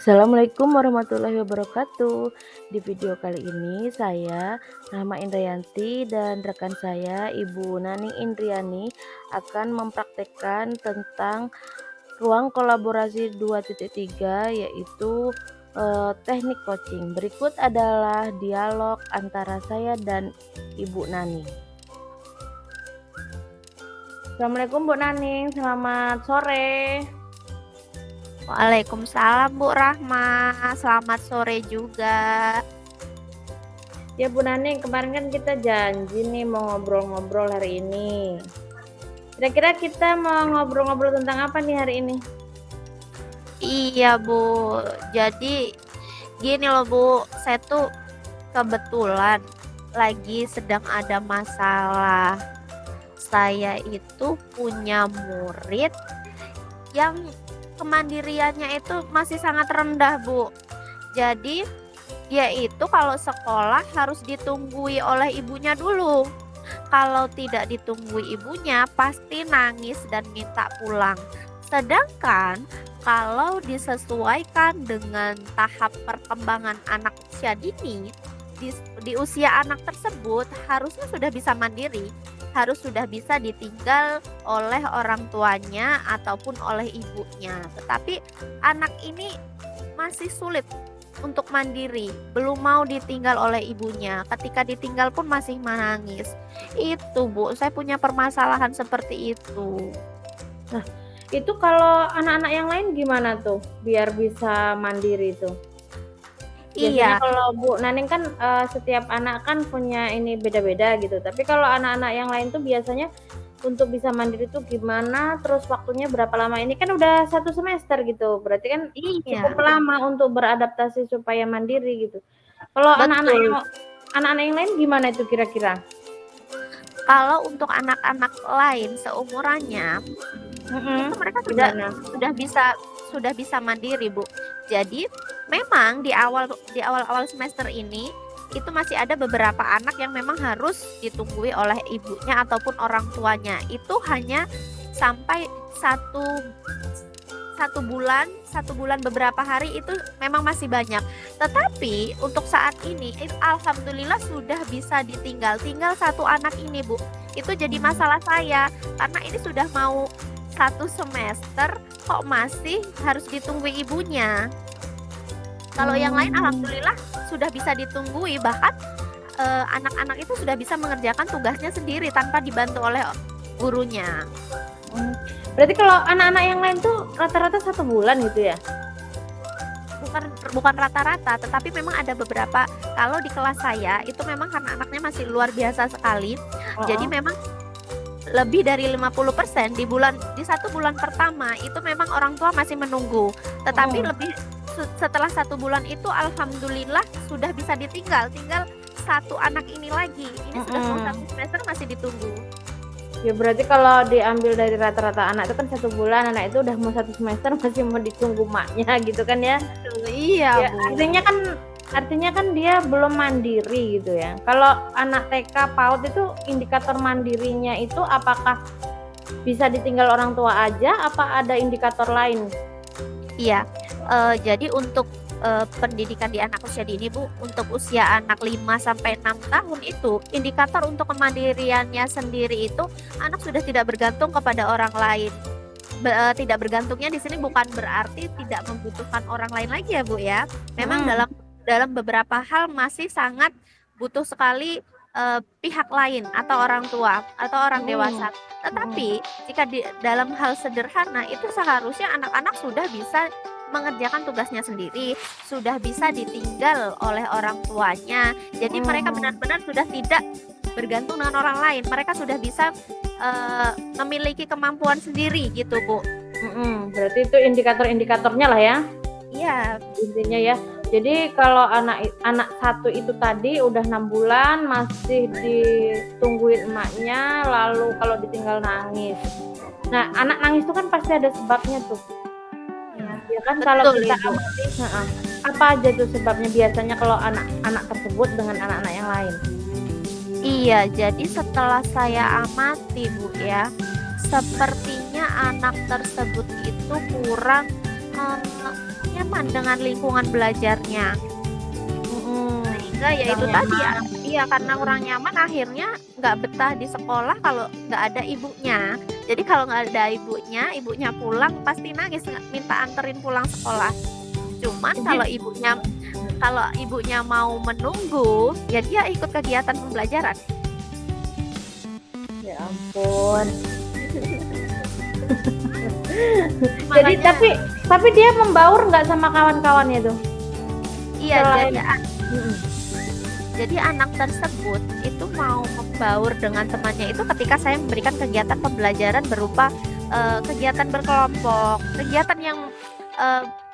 Assalamualaikum warahmatullahi wabarakatuh. Di video kali ini saya, Rahma Indrayanti dan rekan saya, Ibu Naning Indriani akan mempraktekkan tentang ruang kolaborasi 2.3 yaitu teknik coaching. Berikut adalah dialog antara saya dan Ibu Naning. Assalamualaikum Bu Naning, selamat sore. Waalaikumsalam Bu Rahma, selamat sore juga. Ya Bu Naning, kemarin kan kita janji nih mau ngobrol-ngobrol hari ini. Kira-kira kita mau ngobrol-ngobrol tentang apa nih hari ini? Iya Bu, jadi gini loh Bu, saya tuh kebetulan lagi sedang ada masalah. Saya itu punya murid yang kemandiriannya itu masih sangat rendah Bu. Jadi dia itu kalau sekolah harus ditunggui oleh ibunya dulu. Kalau tidak ditunggui ibunya pasti nangis dan minta pulang. Sedangkan kalau disesuaikan dengan tahap perkembangan anak usia dini, di usia anak tersebut harusnya sudah bisa mandiri, harus sudah bisa ditinggal oleh orang tuanya ataupun oleh ibunya. Tetapi anak ini masih sulit untuk mandiri, belum mau ditinggal oleh ibunya. Ketika ditinggal pun masih menangis. Itu Bu, saya punya permasalahan seperti itu. Nah, itu kalau anak-anak yang lain gimana tuh biar bisa mandiri tuh? Biasanya Iya, kalau Bu Naning kan setiap anak kan punya ini beda-beda gitu. Tapi kalau anak-anak yang lain tuh biasanya untuk bisa mandiri tuh gimana? Terus waktunya berapa lama? Ini kan udah 1 semester gitu. Berarti kan cukup iya, lama untuk beradaptasi supaya mandiri gitu. Kalau betul. anak-anak yang lain gimana itu kira-kira? Kalau untuk anak-anak lain seumurannya, itu mereka sudah Gimana? sudah bisa sudah bisa mandiri Bu. Jadi memang di awal semester ini itu masih ada beberapa anak yang memang harus ditunggui oleh ibunya ataupun orang tuanya. Itu hanya sampai satu bulan beberapa hari itu memang masih banyak. Tetapi untuk saat ini alhamdulillah sudah bisa tinggal satu anak ini Bu. Itu jadi masalah saya karena ini sudah mau 1 semester kok masih harus ditunggui ibunya. Kalau yang lain alhamdulillah sudah bisa ditunggui, bahkan anak-anak itu sudah bisa mengerjakan tugasnya sendiri tanpa dibantu oleh gurunya. Berarti kalau anak-anak yang lain tuh rata-rata 1 bulan gitu ya? Bukan rata-rata, tetapi memang ada beberapa. Kalau di kelas saya itu memang karena anaknya masih luar biasa sekali. Jadi memang lebih dari 50% di 1 bulan pertama itu memang orang tua masih menunggu. Tetapi setelah 1 bulan itu alhamdulillah sudah bisa tinggal satu anak ini lagi. Ini sudah mau 1 semester masih ditunggu. Ya berarti kalau diambil dari rata-rata anak itu kan 1 bulan, anak itu udah mau 1 semester masih mau ditunggu maknya gitu kan ya? Iya Ya Bu. artinya kan dia belum mandiri gitu ya. Kalau anak TK PAUD itu indikator mandirinya itu apakah bisa ditinggal orang tua aja, apa ada indikator lain? Iya, jadi untuk pendidikan di anak usia dini Bu, untuk usia anak 5 sampai 6 tahun itu indikator untuk kemandiriannya sendiri itu anak sudah tidak bergantung kepada orang lain. Tidak bergantungnya di sini bukan berarti tidak membutuhkan orang lain lagi ya Bu ya. Memang dalam beberapa hal masih sangat butuh sekali pihak lain atau orang tua atau orang dewasa. Tetapi jika dalam hal sederhana itu seharusnya anak-anak sudah bisa mengerjakan tugasnya sendiri, sudah bisa ditinggal oleh orang tuanya. Jadi mereka benar-benar sudah tidak bergantung dengan orang lain. Mereka sudah bisa memiliki kemampuan sendiri gitu Bu. Berarti itu indikator-indikatornya lah ya? Iya. Intinya ya. Jadi kalau anak satu itu tadi udah 6 bulan masih ditungguin emaknya, lalu kalau ditinggal nangis. Nah, anak nangis itu kan pasti ada sebabnya tuh. Ya kan kalau kita amati, apa aja tuh sebabnya biasanya kalau anak-anak tersebut dengan anak-anak yang lain? Iya, jadi setelah saya amati Bu ya, sepertinya anak tersebut itu kurang nyaman dengan lingkungan belajarnya. Sehingga ya itu Kurang tadi ya, iya karena kurang nyaman akhirnya nggak betah di sekolah kalau nggak ada ibunya. Jadi kalau nggak ada ibunya pulang pasti nangis minta anterin pulang sekolah. Cuman kalau ibunya mau menunggu, ya dia ikut kegiatan pembelajaran. Ya ampun. Jadi Makanya tapi dia membaur nggak sama kawan-kawannya tuh? iya Selain jadi anak tersebut itu mau membaur dengan temannya itu ketika saya memberikan kegiatan pembelajaran berupa kegiatan berkelompok, kegiatan yang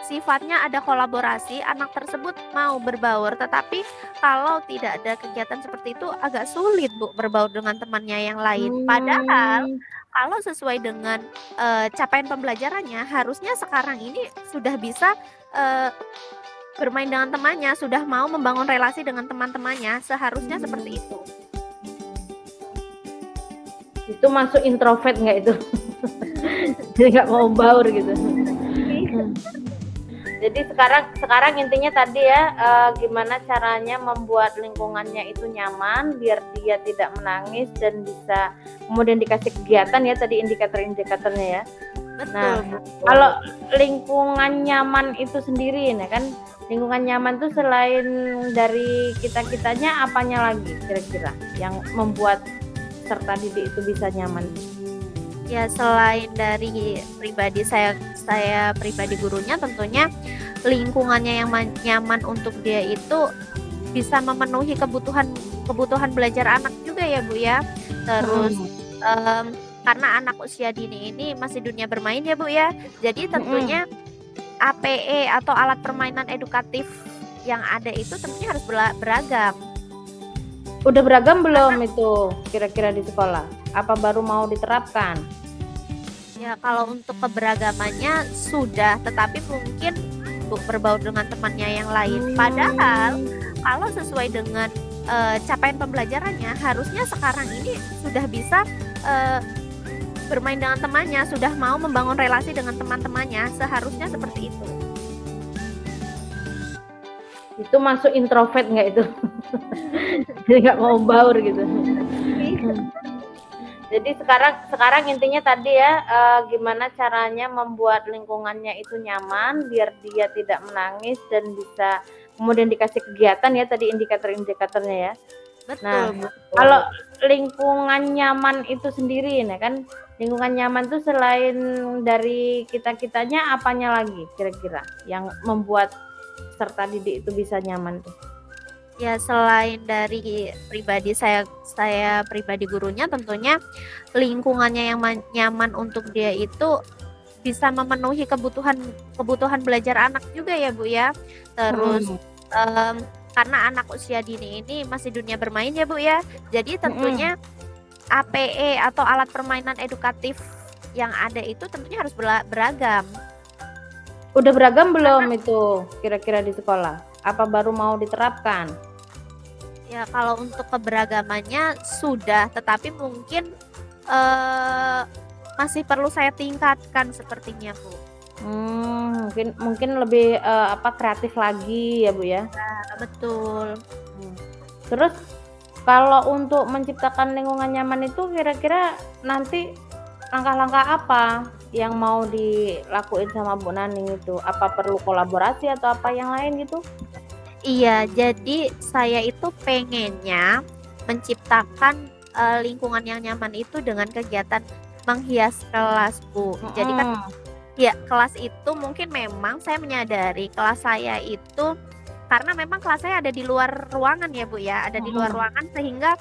sifatnya ada kolaborasi, anak tersebut mau berbaur. Tetapi kalau tidak ada kegiatan seperti itu agak sulit Bu berbaur dengan temannya yang lain. Padahal kalau sesuai dengan capaian pembelajarannya, harusnya sekarang ini sudah bisa bermain dengan temannya, sudah mau membangun relasi dengan teman-temannya, seharusnya seperti itu. itu masuk introvert nggak itu? Jadi nggak mau baur gitu. Jadi sekarang intinya tadi ya, gimana caranya membuat lingkungannya itu nyaman biar dia tidak menangis dan bisa kemudian dikasih kegiatan ya, tadi indikator-indikatornya ya. Nah, Betul, Bu. kalau lingkungan nyaman itu sendiri ya kan, lingkungan nyaman tuh selain dari kita-kitanya apanya lagi kira-kira yang membuat peserta didik itu bisa nyaman? Ya selain dari pribadi saya pribadi gurunya, tentunya lingkungannya yang nyaman untuk dia itu bisa memenuhi kebutuhan belajar anak juga ya Bu ya. Terus karena anak usia dini ini masih dunia bermain ya Bu ya. Jadi tentunya APE atau alat permainan edukatif yang ada itu tentunya harus beragam. Udah beragam belum itu kira-kira di sekolah? Apa baru mau diterapkan? Ya kalau untuk keberagamannya sudah, tetapi mungkin Bu berbaur dengan temannya yang lain. Padahal kalau sesuai dengan capaian pembelajarannya, harusnya sekarang ini sudah bisa bermain dengan temannya, sudah mau membangun relasi dengan teman-temannya, seharusnya seperti itu. Itu masuk introvert nggak itu? Jadi nggak mau baur gitu. Jadi sekarang intinya tadi ya, gimana caranya membuat lingkungannya itu nyaman biar dia tidak menangis dan bisa kemudian dikasih kegiatan ya, tadi indikator-indikatornya ya. Betul, Nah, Bu. kalau lingkungan nyaman itu sendiri ya kan, lingkungan nyaman tuh selain dari kita-kitanya apanya lagi kira-kira yang membuat peserta didik itu bisa nyaman tuh? Ya selain dari pribadi saya pribadi gurunya, tentunya lingkungannya yang nyaman untuk dia itu bisa memenuhi kebutuhan belajar anak juga ya Bu ya. Terus karena anak usia dini ini masih dunia bermain ya Bu ya. Jadi tentunya APE atau alat permainan edukatif yang ada itu tentunya harus beragam. Udah beragam belum itu kira-kira di sekolah? Apa baru mau diterapkan? Ya kalau untuk keberagamannya sudah, tetapi mungkin masih perlu saya tingkatkan sepertinya Bu. Mungkin lebih kreatif lagi ya Bu ya. Betul. Terus kalau untuk menciptakan lingkungan nyaman itu kira-kira nanti langkah-langkah apa yang mau dilakuin sama Bu Naning itu? Apa perlu kolaborasi atau apa yang lain gitu? Iya, jadi saya itu pengennya menciptakan lingkungan yang nyaman itu dengan kegiatan menghias kelas Bu. Jadi kan ya kelas itu mungkin memang saya menyadari kelas saya itu karena memang kelas saya ada di luar ruangan ya Bu ya, ada di luar ruangan sehingga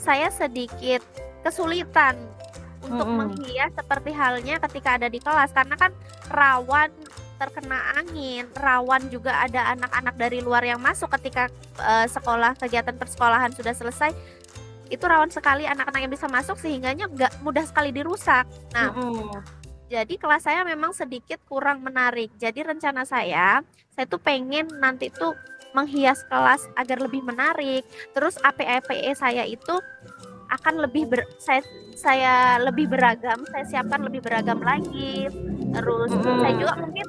saya sedikit kesulitan untuk menghias seperti halnya ketika ada di kelas karena kan rawan terkena angin, rawan juga ada anak-anak dari luar yang masuk ketika kegiatan persekolahan sudah selesai. Itu rawan sekali anak-anak yang bisa masuk sehingganya nggak mudah sekali dirusak. Nah, jadi kelas saya memang sedikit kurang menarik. Jadi rencana saya tuh pengen nanti tuh menghias kelas agar lebih menarik. Terus APE saya itu akan saya lebih beragam, saya siapkan lebih beragam lagi. Terus saya juga mungkin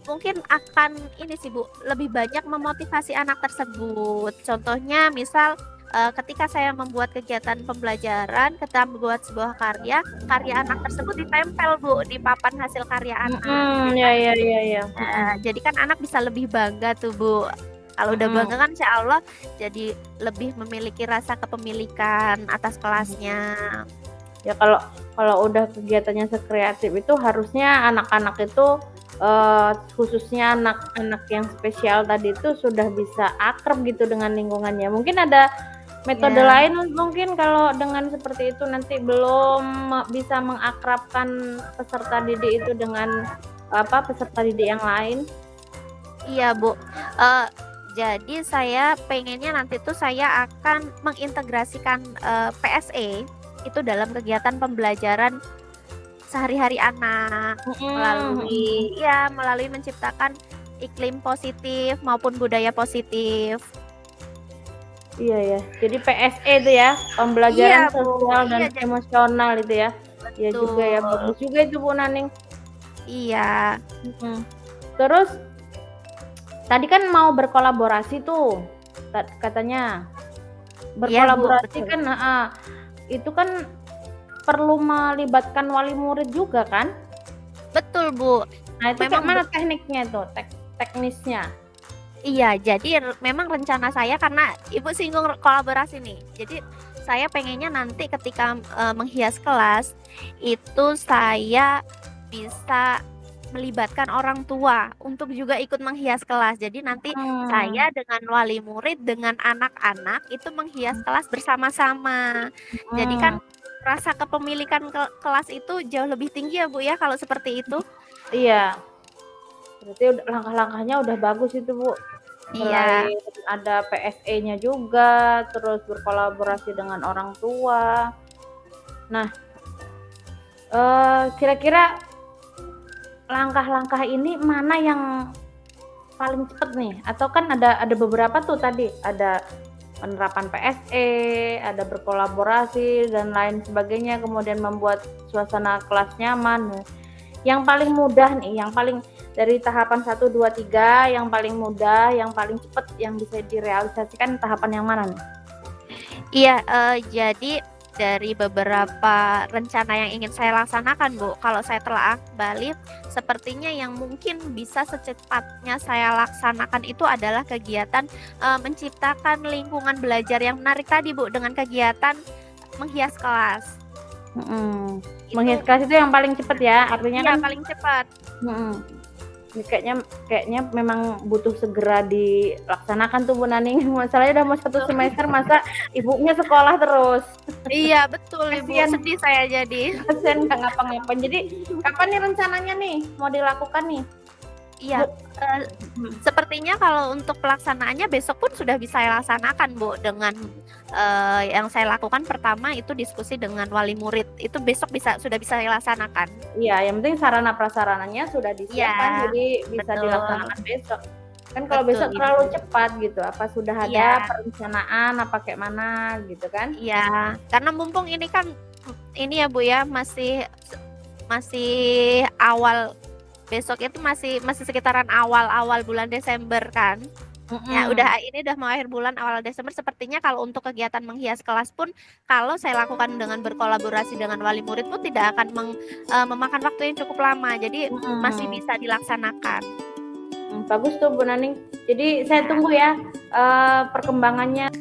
mungkin akan ini sih Bu, lebih banyak memotivasi anak tersebut. Contohnya misal ketika saya membuat kegiatan pembelajaran, kita membuat sebuah karya, karya anak tersebut ditempel Bu di papan hasil karya anak. Mhm, ya ya ya ya, Jadi kan anak bisa lebih bangga tuh Bu. Kalau udah mhm. bangga kan insya Allah jadi lebih memiliki rasa kepemilikan atas kelasnya. Ya kalau kalau udah kegiatannya sekreatif itu harusnya anak-anak itu, khususnya anak-anak yang spesial tadi itu sudah bisa akrab gitu dengan lingkungannya. Mungkin ada metode Ya, lain mungkin kalau dengan seperti itu nanti belum bisa mengakrabkan peserta didik itu dengan, peserta didik yang lain? iya Bu. Eh, jadi saya pengennya nanti tuh saya akan mengintegrasikan PSE itu dalam kegiatan pembelajaran sehari-hari anak Mhm mhm. melalui menciptakan iklim positif maupun budaya positif. Iya ya, jadi PSE itu ya, Iya pembelajaran Bu, sosial dan iya jadi emosional itu ya. Iya juga ya, betul. bagus juga itu Bu Naning. Iya, Mhm. Terus tadi kan mau berkolaborasi tuh, katanya. iya Bu, Berkolaborasi betul. kan itu kan perlu melibatkan wali murid juga kan? Betul Bu. Nah itu kayak Memang mana tekniknya tuh, teknisnya? iya, jadi memang rencana saya karena Ibu singgung kolaborasi nih. Jadi saya pengennya nanti ketika menghias kelas itu saya bisa melibatkan orang tua untuk juga ikut menghias kelas. Jadi nanti Mhm, saya dengan wali murid dengan anak-anak itu menghias kelas bersama-sama. Jadi kan mhm. rasa kepemilikan kelas itu jauh lebih tinggi ya Bu ya kalau seperti itu. Iya, berarti langkah-langkahnya udah bagus itu Bu. Iya. Selain ada PSE-nya juga, terus berkolaborasi dengan orang tua. Nah, kira-kira langkah-langkah ini mana yang paling cepet nih? Atau kan ada beberapa tuh tadi, ada penerapan PSE, ada berkolaborasi dan lain sebagainya, kemudian membuat suasana kelas nyaman. Nah, yang paling mudah nih, yang paling dari tahapan 1, 2, 3, yang paling mudah, yang paling cepet, yang bisa direalisasikan tahapan yang mana nih? Iya, jadi dari beberapa rencana yang ingin saya laksanakan, Bu, kalau saya telaah kembali, sepertinya yang mungkin bisa secepatnya saya laksanakan itu adalah kegiatan menciptakan lingkungan belajar yang menarik tadi, Bu, dengan kegiatan menghias kelas. Mhm. Itu Menghias kelas itu yang paling cepet ya, artinya iya kan paling cepat. mhm, ini kayaknya kayaknya memang butuh segera dilaksanakan tuh Bu Naning, masalahnya udah mau 1 semester masa ibunya sekolah terus. Iya, betul, Ibu. Kasihan Sedih saya jadi. kasihan nggak ngapa-ngapain. Jadi kapan nih rencananya nih mau dilakukan nih, Iya, Bu? eee, Mhm. sepertinya kalau untuk pelaksanaannya besok pun sudah bisa saya laksanakan, Bu, dengan, yang saya lakukan pertama itu diskusi dengan wali murid, itu besok sudah bisa saya laksanakan. Iya, yang penting sarana prasarananya sudah Iya, disiapkan, jadi bisa betul, dilaksanakan besok. Kan kalau betul, besok terlalu Ibu. cepat gitu, apa sudah ada Iya, perencanaan, apa kayak mana gitu kan? iya, karena mumpung ini kan, ini ya, Bu, ya, masih awal besok itu masih masih sekitaran awal-awal bulan Desember kan. Ya Mhm. udah mau akhir bulan awal Desember sepertinya kalau untuk kegiatan menghias kelas pun kalau saya lakukan dengan berkolaborasi dengan wali murid pun tidak akan memakan waktu yang cukup lama. Jadi masih Mhm. bisa dilaksanakan. Bagus tuh Bu Naning. Jadi saya Ya. tunggu ya, perkembangannya.